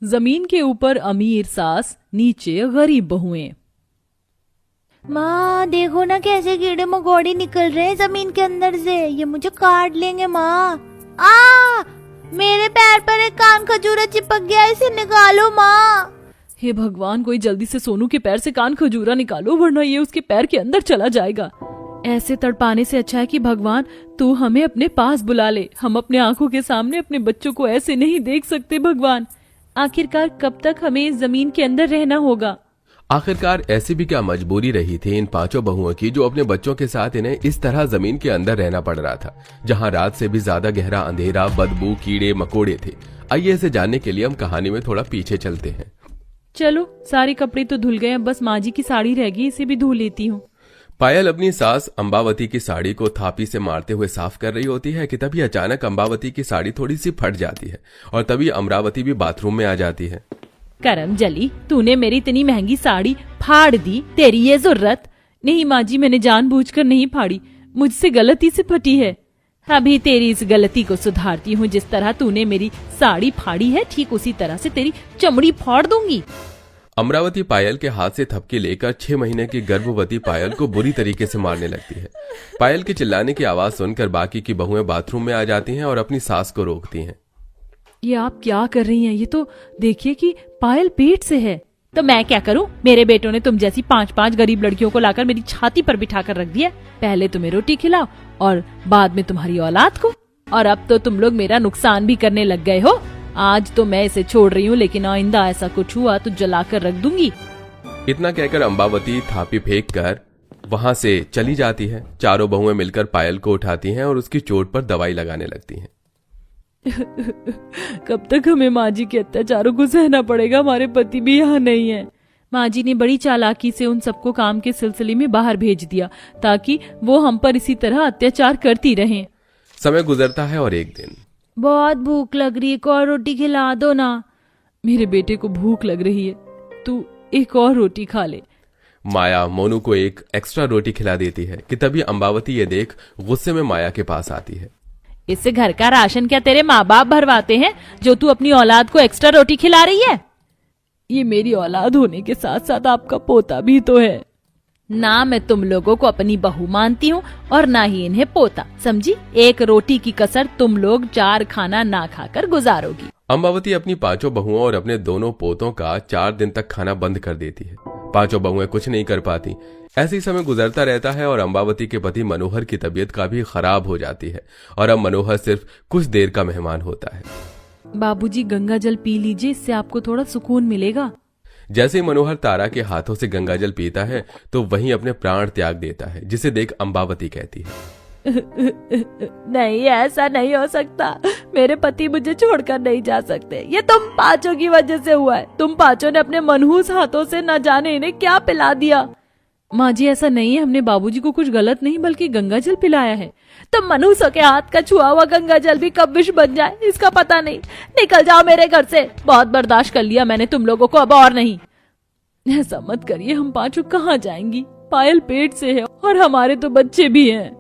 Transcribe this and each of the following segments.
जमीन के ऊपर अमीर सास, नीचे गरीब बहुएं। माँ देखो ना कैसे कीड़े मकोड़े निकल रहे हैं जमीन के अंदर से, ये मुझे काट लेंगे माँ। मेरे पैर पर एक कान खजूरा चिपक गया, इसे निकालो माँ। हे भगवान, कोई जल्दी से सोनू के पैर से कान खजूरा निकालो, वरना ये उसके पैर के अंदर चला जाएगा। ऐसे तड़पाने से अच्छा है कि भगवान तू हमें अपने पास बुला ले। हम अपने आंखों के सामने अपने बच्चों को ऐसे नहीं देख सकते भगवान। आखिरकार कब तक हमें इस जमीन के अंदर रहना होगा? आखिरकार ऐसी भी क्या मजबूरी रही थी इन पांचों बहुओं की, जो अपने बच्चों के साथ इन्हें इस तरह जमीन के अंदर रहना पड़ रहा था, जहां रात से भी ज्यादा गहरा अंधेरा, बदबू, कीड़े मकोड़े थे। आइए इसे जानने के लिए हम कहानी में थोड़ा पीछे चलते हैं। चलो, सारे कपड़े तो धुल गए, बस माँ जी की साड़ी रह गई, इसे भी धो लेती हूँ। पायल अपनी सास अम्बावती की साड़ी को थापी से मारते हुए साफ कर रही होती है कि तभी अचानक अम्बावती की साड़ी थोड़ी सी फट जाती है और तभी अमरावती भी बाथरूम में आ जाती है। करम जली, तूने मेरी इतनी महंगी साड़ी फाड़ दी, तेरी ये जरूरत नहीं। माँ जी, मैंने जानबूझकर नहीं फाड़ी, मुझसे गलती से फटी है। अभी तेरी इस गलती को सुधारती हूँ। जिस तरह तूने मेरी साड़ी फाड़ी है, ठीक उसी तरह से तेरी चमड़ी फाड़ दूंगी। अमरावती पायल के हाथ से थपकी लेकर 6 महीने की गर्भवती पायल को बुरी तरीके से मारने लगती है। पायल के चिल्लाने की आवाज सुनकर बाकी की बहुएं बाथरूम में आ जाती हैं और अपनी सास को रोकती हैं। ये आप क्या कर रही हैं? ये तो देखिए कि पायल पेट से है। तो मैं क्या करूं? मेरे बेटों ने तुम जैसी 5-5 गरीब लड़कियों को लाकर मेरी छाती पर बिठा कर रख दिया। पहले तुम्हें रोटी खिलाओ और बाद में तुम्हारी औलाद को, और अब तो तुम लोग मेरा नुकसान भी करने लग गए हो। आज तो मैं इसे छोड़ रही हूँ, लेकिन आइंदा ऐसा कुछ हुआ तो जलाकर रख दूंगी। इतना कहकर अम्बावती थापी फेंक कर वहां से चली जाती है। चारों बहुएं मिलकर पायल को उठाती हैं और उसकी चोट पर दवाई लगाने लगती हैं। कब तक हमें माँ जी के अत्याचारों को सहना पड़ेगा? हमारे पति भी यहाँ नहीं है। माँ जी ने बड़ी चालाकी से उन सबको काम के सिलसिले में बाहर भेज दिया ताकि वो हम पर इसी तरह अत्याचार करती रहें। समय गुजरता है और एक दिन, बहुत भूख लग रही है, एक और रोटी खिला दो ना। मेरे बेटे को भूख लग रही है, तू एक और रोटी खा ले। माया मोनू को एक एक्स्ट्रा रोटी खिला देती है कि तभी अम्बावती ये देख गुस्से में माया के पास आती है। इससे घर का राशन क्या तेरे माँ बाप भरवाते हैं, जो तू अपनी औलाद को एक्स्ट्रा रोटी खिला रही है? ये मेरी औलाद होने के साथ साथ आपका पोता भी तो है ना। मैं तुम लोगों को अपनी बहू मानती हूँ और ना ही इन्हें पोता, समझी? एक रोटी की कसर तुम लोग 4 खाना ना खाकर गुजारोगी। अम्बावती अपनी 5 बहुओं और अपने दोनों पोतों का 4 दिन तक खाना बंद कर देती है। 5 बहुएं कुछ नहीं कर पाती। ऐसे ही समय गुजरता रहता है और अम्बावती के पति मनोहर की तबीयत काफी खराब हो जाती है और अब मनोहर सिर्फ कुछ देर का मेहमान होता है। बाबूजी, गंगा जल पी लीजिए, इससे आपको थोड़ा सुकून मिलेगा। जैसे ही मनोहर तारा के हाथों से गंगा जल पीता है तो वहीं अपने प्राण त्याग देता है, जिसे देख अम्बावती कहती है, नहीं, ऐसा नहीं हो सकता। मेरे पति मुझे छोड़कर नहीं जा सकते। ये तुम 5 की वजह से हुआ है। तुम 5 ने अपने मनहूस हाथों से न जाने इन्हें क्या पिला दिया। माँ जी, ऐसा नहीं है, हमने बाबूजी को कुछ गलत नहीं बल्कि गंगा जल पिलाया है। तुम मनहूसों के हाथ का छुआ हुआ गंगा जल भी कब विष बन जाए इसका पता नहीं। निकल जाओ मेरे घर से। बहुत बर्दाश्त कर लिया मैंने तुम लोगों को, अब और नहीं। ऐसा मत करिए, हम 5 कहाँ जाएंगी? पायल पेट से है और हमारे तो बच्चे भी हैं।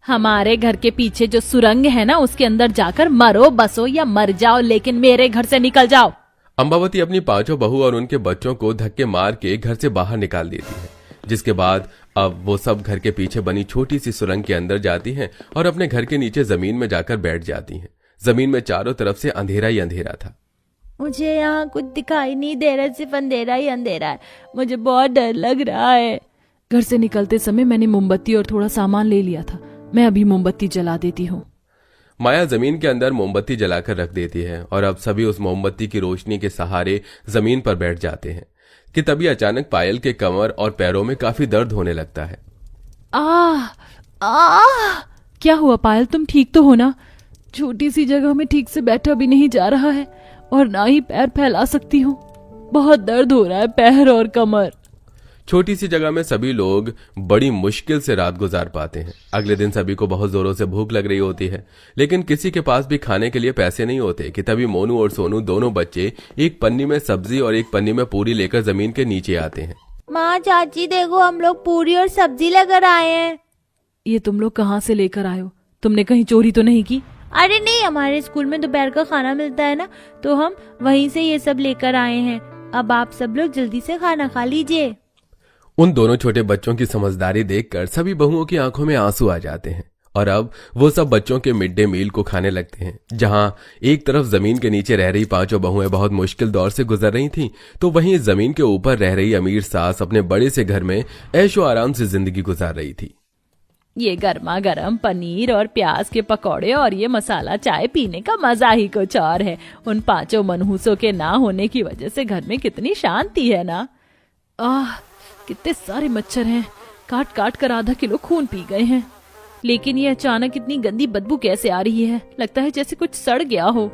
हमारे घर के पीछे जो सुरंग है ना, उसके अंदर जाकर मरो बसो या मर जाओ, लेकिन मेरे घर से निकल जाओ। अम्बावती अपनी 5 बहू और उनके बच्चों को धक्के मार के घर से बाहर निकाल देती है, जिसके बाद अब वो सब घर के पीछे बनी छोटी सी सुरंग के अंदर जाती हैं और अपने घर के नीचे जमीन में जाकर बैठ जाती हैं। जमीन में चारों तरफ से अंधेरा ही अंधेरा था। मुझे यहाँ कुछ दिखाई नहीं दे रहा, सिर्फ अंधेरा ही अंधेरा है। मुझे बहुत डर लग रहा है। घर से निकलते समय मैंने मोमबत्ती और थोड़ा सामान ले लिया था, मैं अभी मोमबत्ती जला देती हूँ। माया जमीन के अंदर मोमबत्ती जलाकर रख देती है और अब सभी उस मोमबत्ती की रोशनी के सहारे जमीन पर बैठ जाते हैं कि तभी अचानक पायल के कमर और पैरों में काफी दर्द होने लगता है। क्या हुआ पायल, तुम ठीक तो हो ना? छोटी सी जगह में ठीक से बैठा भी नहीं जा रहा है और ना ही पैर फैला सकती हूँ। बहुत दर्द हो रहा है पैर और कमर। छोटी सी जगह में सभी लोग बड़ी मुश्किल से रात गुजार पाते हैं। अगले दिन सभी को बहुत जोरों से भूख लग रही होती है, लेकिन किसी के पास भी खाने के लिए पैसे नहीं होते कि तभी मोनू और सोनू दोनों बच्चे एक पन्नी में सब्जी और एक पन्नी में पूरी लेकर जमीन के नीचे आते हैं। माँ, चाची देखो, हम लोग पूरी और सब्जी लेकर आए हैं। ये तुम लोग कहाँ से लेकर आए हो? तुमने कहीं चोरी तो नहीं की? अरे नहीं, हमारे स्कूल में दोपहर का खाना मिलता है ना, तो हम वहीं से ये सब लेकर आए हैं। अब आप सब लोग जल्दी से खाना खा लीजिए। उन दोनों छोटे बच्चों की समझदारी देखकर सभी बहुओं की आंखों में आंसू आ जाते हैं और अब वो सब बच्चों के मिड डे मील को खाने लगते हैं। जहां एक तरफ जमीन के नीचे रह रही पांचों बहुएं बहुत मुश्किल दौर से गुजर रही थीं, तो वहीं जमीन के ऊपर रह रही अमीर सास अपने बड़े से घर में ऐशो आराम से जिंदगी गुजार रही थी। ये गर्मा गर्म पनीर और प्याज के पकौड़े और ये मसाला चाय पीने का मजा ही कुछ और है। उन पांचों मनहूसों के ना होने की वजह से घर में कितनी शांति है ना। कितने सारे मच्छर हैं, काट काट कर आधा किलो खून पी गए हैं। लेकिन ये अचानक इतनी गंदी बदबू कैसे आ रही है? लगता है जैसे कुछ सड़ गया हो।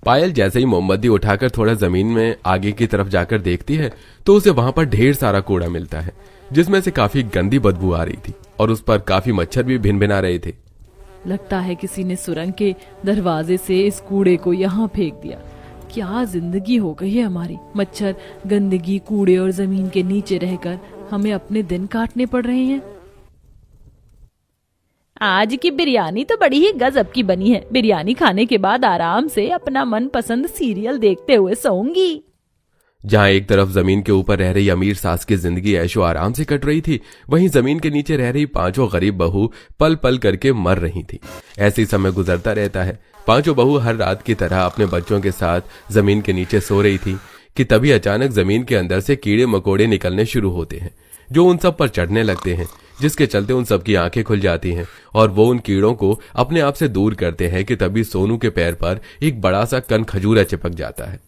पायल जैसे ही मोमबत्ती उठाकर थोड़ा जमीन में आगे की तरफ जाकर देखती है तो उसे वहां पर ढेर सारा कूड़ा मिलता है, जिसमें से काफी गंदी बदबू आ रही थी और उस पर काफी मच्छर भी भिनभिना रहे थे। लगता है किसी ने सुरंग के दरवाजे से इस कूड़े को यहाँ फेंक दिया। क्या जिंदगी हो गई है हमारी। मच्छर, गंदगी, कूड़े और जमीन के नीचे रहकर हमें अपने दिन काटने पड़ रहे हैं। आज की बिरयानी तो बड़ी ही गजब की बनी है। बिरयानी खाने के बाद आराम से अपना मनपसंद सीरियल देखते हुए सोऊंगी। जहां एक तरफ जमीन के ऊपर रह रही अमीर सास की जिंदगी ऐशो आराम से कट रही थी, वहीं जमीन के नीचे रह रही पांचों गरीब बहू पल पल करके मर रही थी। ऐसे ही समय गुजरता रहता है। पांचों बहू हर रात की तरह अपने बच्चों के साथ जमीन के नीचे सो रही थी कि तभी अचानक जमीन के अंदर से कीड़े मकोड़े निकलने शुरू होते हैं, जो उन सब पर चढ़ने लगते हैं, जिसके चलते उन सब की आंखें खुल जाती हैं और वो उन कीड़ों को अपने आप से दूर करते हैं कि तभी सोनू के पैर पर एक बड़ा सा कन खजूरा चिपक जाता है।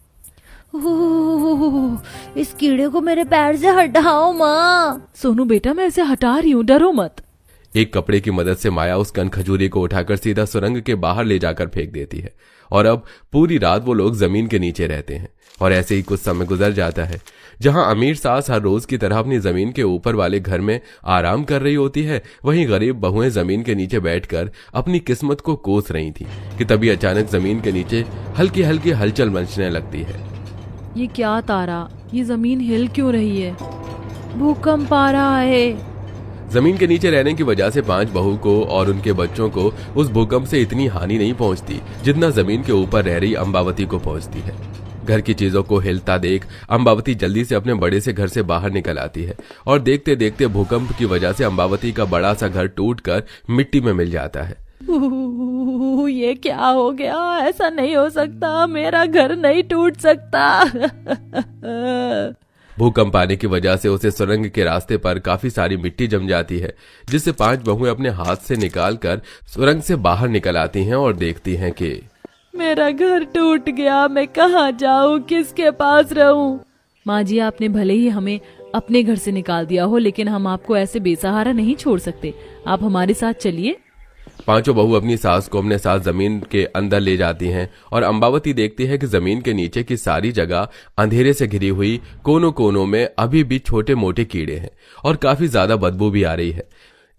इस कीड़े को मेरे पैर से हटाओ माँ। सोनू बेटा, मैं इसे हटा रही हूँ, डरो मत। एक कपड़े की मदद से माया उस कन खजूरी को उठाकर सीधा सुरंग के बाहर ले जाकर फेंक देती है और अब पूरी रात वो लोग जमीन के नीचे रहते हैं। और ऐसे ही कुछ समय गुजर जाता है। जहां अमीर सास हर रोज की तरह अपनी जमीन के ऊपर वाले घर में आराम कर रही होती है, वहीं गरीब बहुएं जमीन के नीचे बैठकर अपनी किस्मत को कोस रही थी कि तभी अचानक जमीन के नीचे हल्की हल्की हलचल मचने लगती है। ये क्या तारा, ये जमीन हिल क्यों रही है? भूकंप आ रहा है। जमीन के नीचे रहने की वजह से पांच बहू को और उनके बच्चों को उस भूकंप से इतनी हानि नहीं पहुंचती जितना जमीन के ऊपर रह रही अंबावती को पहुंचती है। घर की चीजों को हिलता देख अंबावती जल्दी से अपने बड़े से घर से बाहर निकल आती है और देखते देखते भूकंप की वजह से अंबावती का बड़ा सा घर टूटकर मिट्टी में मिल जाता है। ये क्या हो गया? ऐसा नहीं हो सकता, मेरा घर नहीं टूट सकता। भूकंप आने की वजह से उसे सुरंग के रास्ते पर काफी सारी मिट्टी जम जाती है, जिससे पांच बहुएं अपने हाथ से निकालकर सुरंग से बाहर निकल आती हैं और देखती हैं कि मेरा घर टूट गया, मैं कहाँ जाऊँ, किसके पास रहूं? माँ जी, आपने भले ही हमें अपने घर से निकाल दिया हो, लेकिन हम आपको ऐसे बेसहारा नहीं छोड़ सकते। आप हमारे साथ चलिए। पांचों बहू अपनी सास को अपने साथ जमीन के अंदर ले जाती हैं और अंबावती देखती है कि जमीन के नीचे की सारी जगह अंधेरे से घिरी हुई कोनों कोनों में अभी भी छोटे मोटे कीड़े हैं और काफी ज्यादा बदबू भी आ रही है।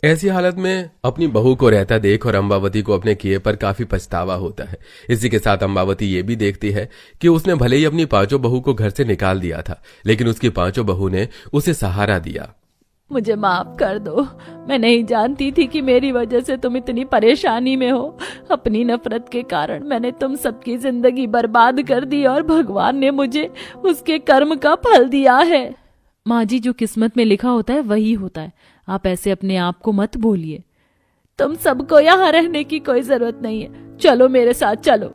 ऐसी हालत में अपनी बहू को रहता देख और अंबावती को अपने किए पर काफी पछतावा होता है। इसी के साथ अंबावती ये भी देखती है कि उसने भले ही अपनी पांचों बहू को घर से निकाल दिया था, लेकिन उसकी पांचों बहू ने उसे सहारा दिया। मुझे माफ कर दो, मैं नहीं जानती थी कि मेरी वजह से तुम इतनी परेशानी में हो। अपनी नफरत के कारण मैंने तुम सबकी जिंदगी बर्बाद कर दी और भगवान ने मुझे उसके कर्म का फल दिया है। माँ जी, जो किस्मत में लिखा होता है वही होता है। आप ऐसे अपने आप को मत बोलिए। तुम सबको यहाँ रहने की कोई जरूरत नहीं है, चलो मेरे साथ चलो।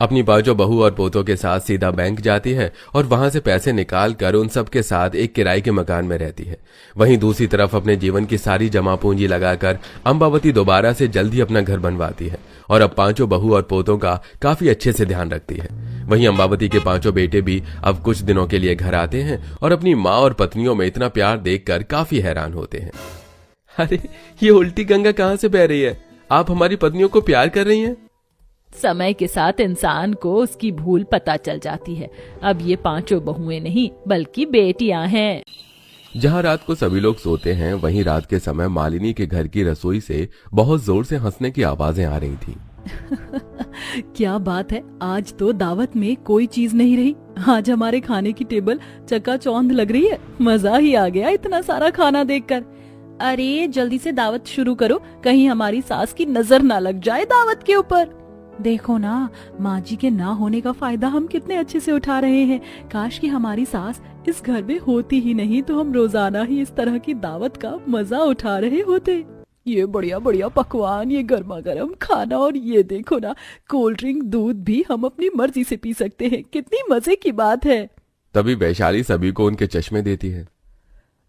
अपनी पांचों बहू और पोतों के साथ सीधा बैंक जाती है और वहां से पैसे निकाल कर उन सब के साथ एक किराए के मकान में रहती है। वहीं दूसरी तरफ अपने जीवन की सारी जमा पूंजी लगाकर अंबावती दोबारा से जल्द ही अपना घर बनवाती है और अब पांचों बहू और पोतों का काफी अच्छे से ध्यान रखती है। वहीं अंबावती के पांचों बेटे भी अब कुछ दिनों के लिए घर आते हैं और अपनी माँ और पत्नियों में इतना प्यार देखकर काफी हैरान होते हैं। अरे, ये उल्टी गंगा कहाँ से बह रही है? आप हमारी पत्नियों को प्यार कर रही हैं? समय के साथ इंसान को उसकी भूल पता चल जाती है। अब ये पांचों बहुएं नहीं बल्कि बेटियां हैं। जहां रात को सभी लोग सोते हैं, वहीं रात के समय मालिनी के घर की रसोई से बहुत जोर से हंसने की आवाजें आ रही थी। क्या बात है, आज तो दावत में कोई चीज नहीं रही। आज हमारे खाने की टेबल चकाचौंध लग रही है। मजा ही आ गया इतना सारा खाना देखकर। अरे जल्दी से दावत शुरू करो, कहीं हमारी सास की नजर ना लग जाए दावत के ऊपर। देखो ना, माँ जी के ना होने का फायदा हम कितने अच्छे से उठा रहे हैं। काश कि हमारी सास इस घर में होती ही नहीं तो हम रोजाना ही इस तरह की दावत का मजा उठा रहे होते। ये बढ़िया बढ़िया पकवान, ये गर्मा गर्म खाना, और ये देखो ना, कोल्ड ड्रिंक, दूध भी हम अपनी मर्जी से पी सकते हैं। कितनी मजे की बात है। तभी वैशाली सभी को उनके चश्मे देती है।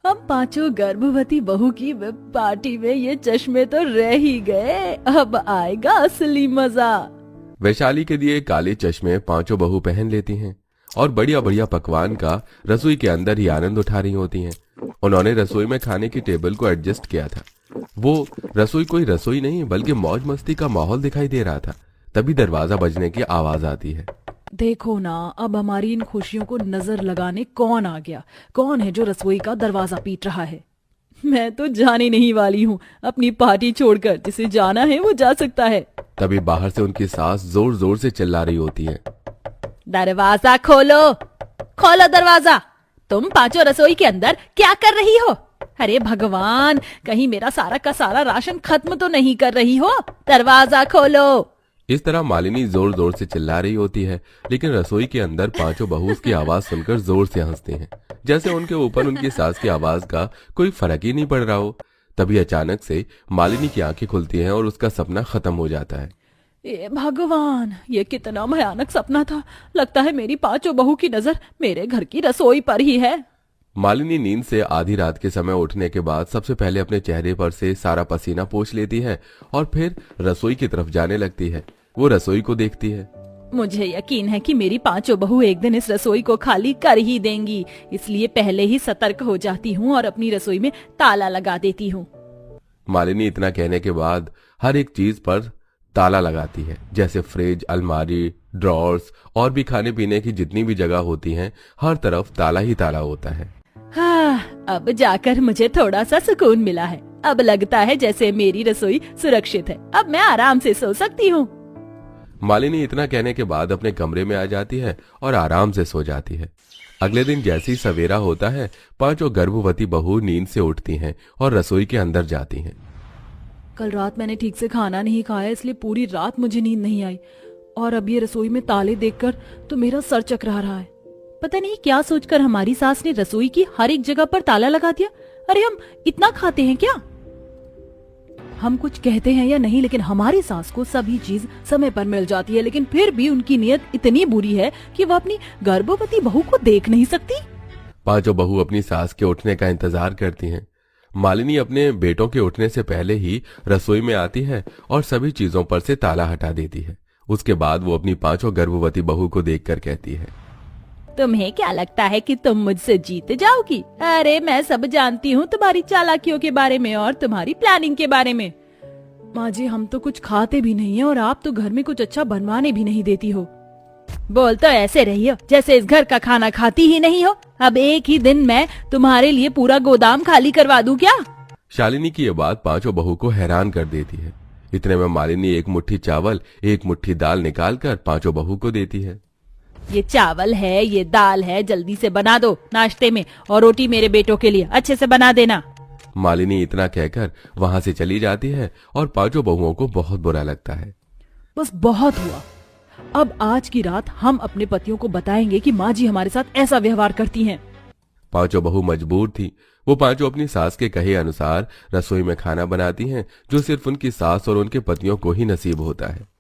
हम पांचों गर्भवती बहू की पार्टी में ये चश्मे तो रह ही गए, अब आएगा असली मजा। वैशाली के दिए काले चश्मे पांचों बहू पहन लेती हैं और बढ़िया बढ़िया पकवान का रसोई के अंदर ही आनंद उठा रही होती हैं। उन्होंने रसोई में खाने की टेबल को एडजस्ट किया था। वो रसोई कोई रसोई नहीं बल्कि मौज मस्ती का माहौल दिखाई दे रहा था। तभी दरवाजा बजने की आवाज आती है। देखो ना, अब हमारी इन खुशियों को नजर लगाने कौन आ गया। कौन है जो रसोई का दरवाजा पीट रहा है? मैं तो जाने नहीं वाली हूँ अपनी पार्टी छोड़कर। जिसे जाना है वो जा सकता है। तभी बाहर से उनकी सास जोर जोर से चिल्ला रही होती है। दरवाजा खोलो, खोलो दरवाजा। तुम पांचों रसोई के अंदर क्या कर रही हो? अरे भगवान, कहीं मेरा सारा का सारा राशन खत्म तो नहीं कर रही हो? दरवाजा खोलो। इस तरह मालिनी जोर जोर से चिल्ला रही होती है, लेकिन रसोई के अंदर पांचों बहू उसकी आवाज सुनकर जोर से हंसते हैं, जैसे उनके ऊपर उनकी सास की आवाज का कोई फर्क ही नहीं पड़ रहा हो। तभी अचानक से मालिनी की आंखें खुलती हैं और उसका सपना खत्म हो जाता है। ए भगवान, ये कितना भयानक सपना था। लगता है मेरी पांचों बहू की नजर मेरे घर की रसोई पर ही है। मालिनी नींद से आधी रात के समय उठने के बाद सबसे पहले अपने चेहरे पर से सारा पसीना पोंछ लेती है और फिर रसोई की तरफ जाने लगती है। वो रसोई को देखती है। मुझे यकीन है कि मेरी पांचों बहू एक दिन इस रसोई को खाली कर ही देंगी, इसलिए पहले ही सतर्क हो जाती हूँ और अपनी रसोई में ताला लगा देती हूँ। मालिनी इतना कहने के बाद हर एक चीज पर ताला लगाती है, जैसे फ्रिज, अलमारी, ड्रॉर्स और भी खाने पीने की जितनी भी जगह होती हैं, हर तरफ ताला ही ताला होता है। हाँ, अब जाकर मुझे थोड़ा सा सुकून मिला है। अब लगता है जैसे मेरी रसोई सुरक्षित है। अब मैं आराम से सो सकती हूँ। मालिनी इतना कहने के बाद अपने कमरे में आ जाती है और आराम से सो जाती है। अगले दिन जैसे ही सवेरा होता है, पांचों गर्भवती बहू नींद से उठती हैं और रसोई के अंदर जाती हैं। कल रात मैंने ठीक से खाना नहीं खाया, इसलिए पूरी रात मुझे नींद नहीं आई, और अब ये रसोई में ताले देखकर तो मेरा सर चकरा रहा है। पता नहीं क्या सोचकर हमारी सास ने रसोई की हर एक जगह पर ताला लगा दिया। अरे हम इतना खाते हैं क्या? हम कुछ कहते हैं या नहीं, लेकिन हमारी सास को सभी चीज समय पर मिल जाती है, लेकिन फिर भी उनकी नीयत इतनी बुरी है कि वो अपनी गर्भवती बहू को देख नहीं सकती। पांचों बहू अपनी सास के उठने का इंतजार करती हैं। मालिनी अपने बेटों के उठने से पहले ही रसोई में आती है और सभी चीजों पर से ताला हटा देती है। उसके बाद वो अपनी पांचों गर्भवती बहू को देखकर कहती है, तुम्हें क्या लगता है कि तुम मुझसे जीत जाओगी? अरे मैं सब जानती हूँ तुम्हारी चालाकियों के बारे में और तुम्हारी प्लानिंग के बारे में। माँ जी, हम तो कुछ खाते भी नहीं है और आप तो घर में कुछ अच्छा बनवाने भी नहीं देती हो। बोल तो ऐसे रही हो जैसे इस घर का खाना खाती ही नहीं हो। अब एक ही दिन मैं तुम्हारे लिए पूरा गोदाम खाली करवा दूं क्या? शालिनी की ये बात पांचों बहू को हैरान कर देती है। इतने में मालिनी एक मुट्ठी चावल, एक मुट्ठी दाल निकालकर पांचों बहू को देती है। ये चावल है, ये दाल है, जल्दी से बना दो नाश्ते में, और रोटी मेरे बेटों के लिए अच्छे से बना देना। मालिनी इतना कहकर वहां से चली जाती है और पांचों बहुओं को बहुत बुरा लगता है। बस बहुत हुआ। अब आज की रात हम अपने पतियों को बताएंगे कि माँ जी हमारे साथ ऐसा व्यवहार करती हैं। पांचों बहू मजबूर थी। वो पांचों अपनी सास के कहे अनुसार रसोई में खाना बनाती हैं, जो सिर्फ उनकी सास और उनके पतियों को ही नसीब होता है।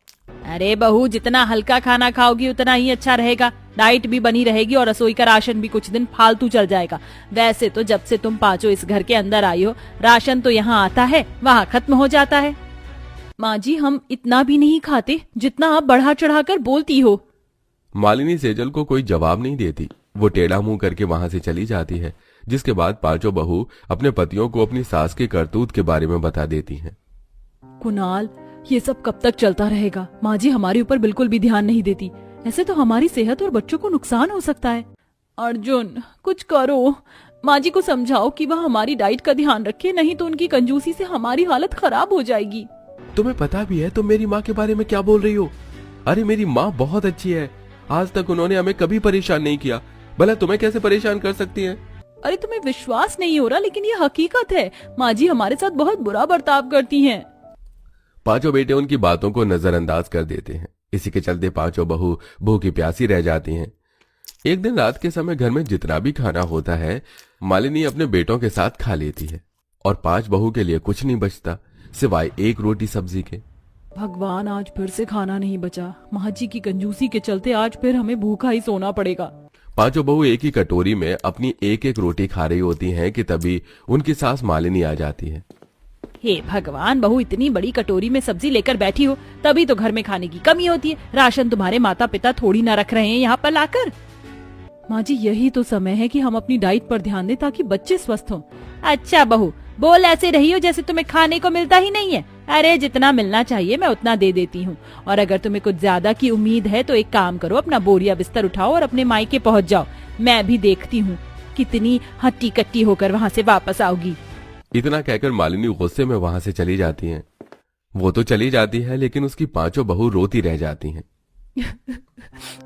अरे बहू, जितना हल्का खाना खाओगी उतना ही अच्छा रहेगा। डाइट भी बनी रहेगी और रसोई का राशन भी कुछ दिन फालतू चल जाएगा। वैसे तो जब से तुम पांचों इस घर के अंदर आई हो, राशन तो यहाँ आता है, वहाँ खत्म हो जाता है। माँ जी, हम इतना भी नहीं खाते जितना आप बढ़ा चढ़ाकर बोलती हो। मालिनी सेजल को कोई जवाब नहीं देती। वो टेढ़ा मुंह करके वहां से चली जाती है, जिसके बाद पांचों बहू अपने पतियों को अपनी सास के करतूत के बारे में बता देती हैं। कुणाल, ये सब कब तक चलता रहेगा? माँ जी हमारे ऊपर बिल्कुल भी ध्यान नहीं देती। ऐसे तो हमारी सेहत और बच्चों को नुकसान हो सकता है। अर्जुन, कुछ करो। माँ जी को समझाओ कि वह हमारी डाइट का ध्यान रखे, नहीं तो उनकी कंजूसी से हमारी हालत खराब हो जाएगी। तुम्हें पता भी है तुम मेरी माँ के बारे में क्या बोल रही हो? अरे मेरी माँ बहुत अच्छी है। आज तक उन्होंने हमें कभी परेशान नहीं किया। भला तुम्हें कैसे परेशान कर सकती है? अरे तुम्हें विश्वास नहीं हो रहा, लेकिन ये हकीकत है। माँ जी हमारे साथ बहुत बुरा बर्ताव करती हैं। पांचों बेटे उनकी बातों को नजरअंदाज कर देते हैं। इसी के चलते पांचों बहू भूखी प्यासी रह जाती हैं। एक दिन रात के समय घर में जितना भी खाना होता है मालिनी अपने बेटों के साथ खा लेती है और 5 बहू के लिए कुछ नहीं बचता सिवाय एक रोटी सब्जी के। भगवान, आज फिर से खाना नहीं बचा। माँ जी की कंजूसी के चलते आज फिर हमें भूखा ही सोना पड़ेगा। पांचों बहू एक ही कटोरी में अपनी एक एक रोटी खा रही होती हैं कि तभी उनकी सास मालिनी आ जाती है। हे भगवान, बहू इतनी बड़ी कटोरी में सब्जी लेकर बैठी हो, तभी तो घर में खाने की कमी होती है। राशन तुम्हारे माता पिता थोड़ी ना रख रहे हैं यहाँ पर लाकर। माँ जी, यही तो समय है कि हम अपनी डाइट पर ध्यान दें ताकि बच्चे स्वस्थ हों। अच्छा बहू, बोल ऐसे रही हो जैसे तुम्हें खाने को मिलता ही नहीं है। अरे जितना मिलना चाहिए मैं उतना दे देती हूँ, और अगर तुम्हें कुछ ज्यादा की उम्मीद है तो एक काम करो, अपना बोरिया बिस्तर उठाओ और अपने मायके पहुँच जाओ। मैं भी देखती हूँ कितनी हट्टी कट्टी होकर वहाँ से वापस आओगी। इतना कहकर मालिनी गुस्से में वहां से चली जाती हैं। वो तो चली जाती है लेकिन उसकी पांचों बहू रोती रह जाती हैं।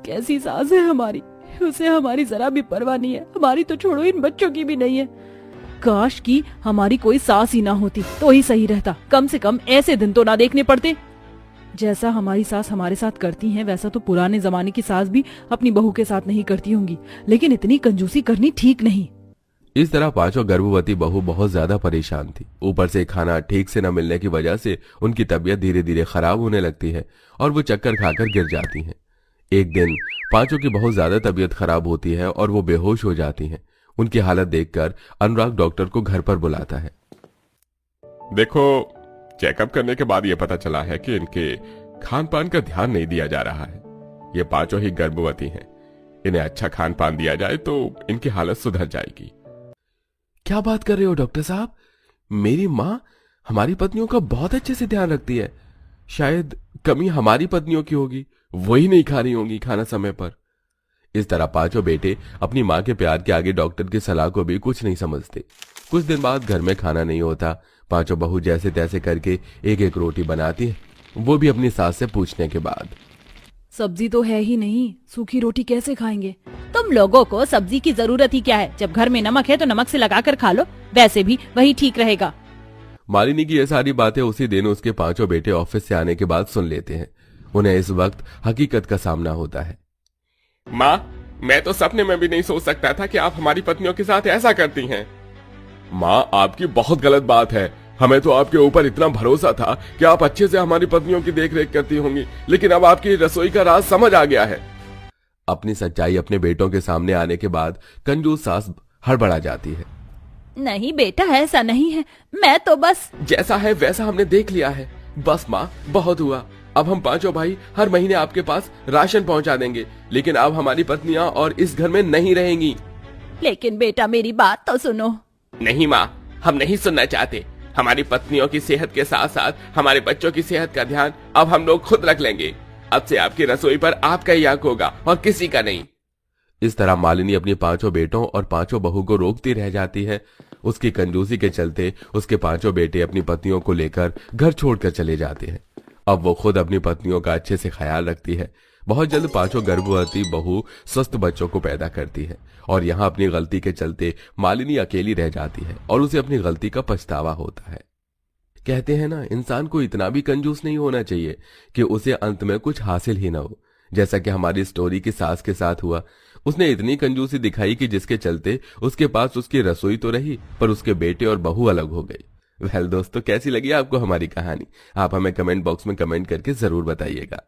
कैसी सास है हमारी, उसे हमारी जरा भी परवाह नहीं है। हमारी तो छोड़ो, इन बच्चों की भी नहीं है। काश कि हमारी कोई सास ही ना होती तो ही सही रहता। कम से कम ऐसे दिन तो ना देखने पड़ते। जैसा हमारी सास हमारे साथ करती हैं वैसा तो पुराने जमाने की सास भी अपनी बहू के साथ नहीं करती होंगी, लेकिन इतनी कंजूसी करनी ठीक नहीं। इस तरह पांचों गर्भवती बहू बहुत ज्यादा परेशान थी। ऊपर से खाना ठीक से न मिलने की वजह से उनकी तबीयत धीरे धीरे खराब होने लगती है और वो चक्कर खाकर गिर जाती हैं। एक दिन पांचों की बहुत ज्यादा तबीयत खराब होती है और वो बेहोश हो जाती हैं। उनकी हालत देखकर अनुराग डॉक्टर को घर पर बुलाता है। देखो, चेकअप करने के बाद ये पता चला है कि इनके खान पान का ध्यान नहीं दिया जा रहा है। ये पांचों ही गर्भवती हैं। इन्हें अच्छा खान पान दिया जाए तो इनकी हालत सुधर जाएगी। क्या बात कर रहे हो डॉक्टर साहब? मेरी माँ हमारी पत्नियों का बहुत अच्छे से ध्यान रखती है। शायद कमी हमारी पत्नियों की होगी, वही नहीं खा रही होंगी खाना समय पर। इस तरह पांचों बेटे अपनी माँ के प्यार के आगे डॉक्टर की सलाह को भी कुछ नहीं समझते। कुछ दिन बाद घर में खाना नहीं होता। पांचों बहू जैसे तैसे करके एक एक रोटी बनाती है, वो भी अपनी सास से पूछने के बाद। सब्जी तो है ही नहीं, सूखी रोटी कैसे खाएंगे? तुम लोगों को सब्जी की जरूरत ही क्या है? जब घर में नमक है तो नमक से लगाकर खा लो, वैसे भी वही ठीक रहेगा। मालिनी की ये सारी बातें उसी दिन उसके पांचों बेटे ऑफिस से आने के बाद सुन लेते हैं। उन्हें इस वक्त हकीकत का सामना होता है। माँ, मैं तो सपने में भी नहीं सोच सकता था कि आप हमारी पत्नियों के साथ ऐसा करती हैं। माँ, आपकी बहुत गलत बात है। हमें तो आपके ऊपर इतना भरोसा था कि आप अच्छे से हमारी पत्नियों की देखरेख करती होंगी, लेकिन अब आपकी रसोई का राज समझ आ गया है। अपनी सच्चाई अपने बेटों के सामने आने के बाद कंजूस सास हड़बड़ा जाती है। नहीं बेटा, ऐसा नहीं है। मैं तो बस जैसा है वैसा हमने देख लिया है। बस माँ, बहुत हुआ। अब हम पांचों भाई हर महीने आपके पास राशन पहुंचा देंगे, लेकिन अब हमारी पत्नियां और इस घर में नहीं रहेंगी। लेकिन बेटा मेरी बात तो सुनो। नहीं माँ, हम नहीं सुनना चाहते। हमारी पत्नियों की सेहत के साथ साथ हमारे बच्चों की सेहत का ध्यान अब हम लोग खुद रख लेंगे। अब से आपकी रसोई पर आपका ही हक होगा और किसी का नहीं। इस तरह मालिनी अपनी पांचों बेटों और पांचों बहू को रोकती रह जाती है। उसकी कंजूसी के चलते उसके पांचों बेटे अपनी पत्नियों को लेकर घर छोड़कर चले जाते हैं। अब वो खुद अपनी पत्नियों का अच्छे से ख्याल रखती है। बहुत जल्द पांचों गर्भवती बहू स्वस्थ बच्चों को पैदा करती है और यहाँ अपनी गलती के चलते मालिनी अकेली रह जाती है और उसे अपनी गलती का पछतावा होता है। कहते हैं ना, इंसान को इतना भी कंजूस नहीं होना चाहिए कि उसे अंत में कुछ हासिल ही ना हो। जैसा कि हमारी स्टोरी की सास के साथ हुआ। उसने इतनी कंजूसी दिखाई कि जिसके चलते उसके पास उसकी रसोई तो रही पर उसके बेटे और बहू अलग हो गई। वेल दोस्तों, कैसी लगी आपको हमारी कहानी? आप हमें कमेंट बॉक्स में कमेंट करके जरूर बताइएगा।